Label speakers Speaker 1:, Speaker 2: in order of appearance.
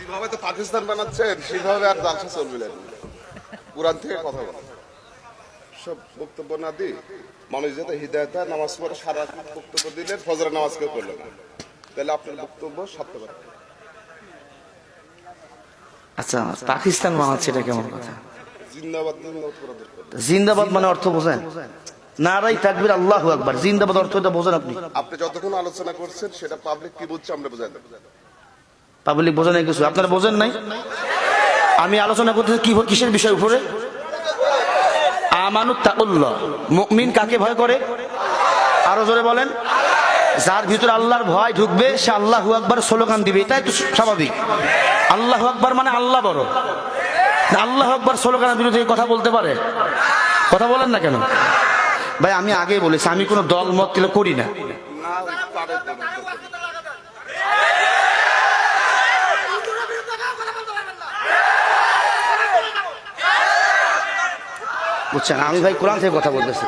Speaker 1: যেভাবে তো পাকিস্তান বানাচ্ছেন সেভাবে আর জালসা চলবে না। কোরআন থেকে কথা বলা সব বক্তব্য না দিই মানুষ যাতে হৃদায়ত হয়, নামাজ পড়ে সারা রাত বক্তব্য দিলেন, ফজরের নামাজ কেউ করলো না, তাহলে আপনার বক্তব্য সার্থক।
Speaker 2: আচ্ছা, পাকিস্তান বানাচ্ছে এটা কেমন কথা?
Speaker 1: জিন্দাবাদ জিন্দাবাদ করা দরকার।
Speaker 2: জিন্দাবাদ মানে অর্থ বোঝেন? নারাই তাকবীর, আল্লাহু আকবার। জিন্দাবাদ অর্থ এটা বোঝেন আপনি?
Speaker 1: আপনি যতক্ষণ আলোচনা করছেন সেটা পাবলিক কি বুঝছে আমরা বোঝাই দেব।
Speaker 2: পাবলিক বোঝে নাই কিছু, আপনারা বোঝেন নাই। আমি আলোচনা করতেছি কি কিসের বিষয় উপরে? আমানুত তাকুল্লাহ, মুমিন কাকে ভয় করে? আরো জোরে বলেন। যার ভিতরে আল্লাহর ভয় ঢুকবে সে আল্লাহু আকবার স্লোগান দিবে, এটাই তো স্বাভাবিক। আল্লাহু আকবার মানে আল্লাহ বড়। আল্লাহু আকবার স্লোগানের বিরুদ্ধে কথা বলতে পারে? কথা বলেন না কেন ভাই? আমি আগেই বলেছি আমি কোনো দল মত করি না। বুঝছেন, আমি ভাই কোরআন থেকে কথা বলতেছি।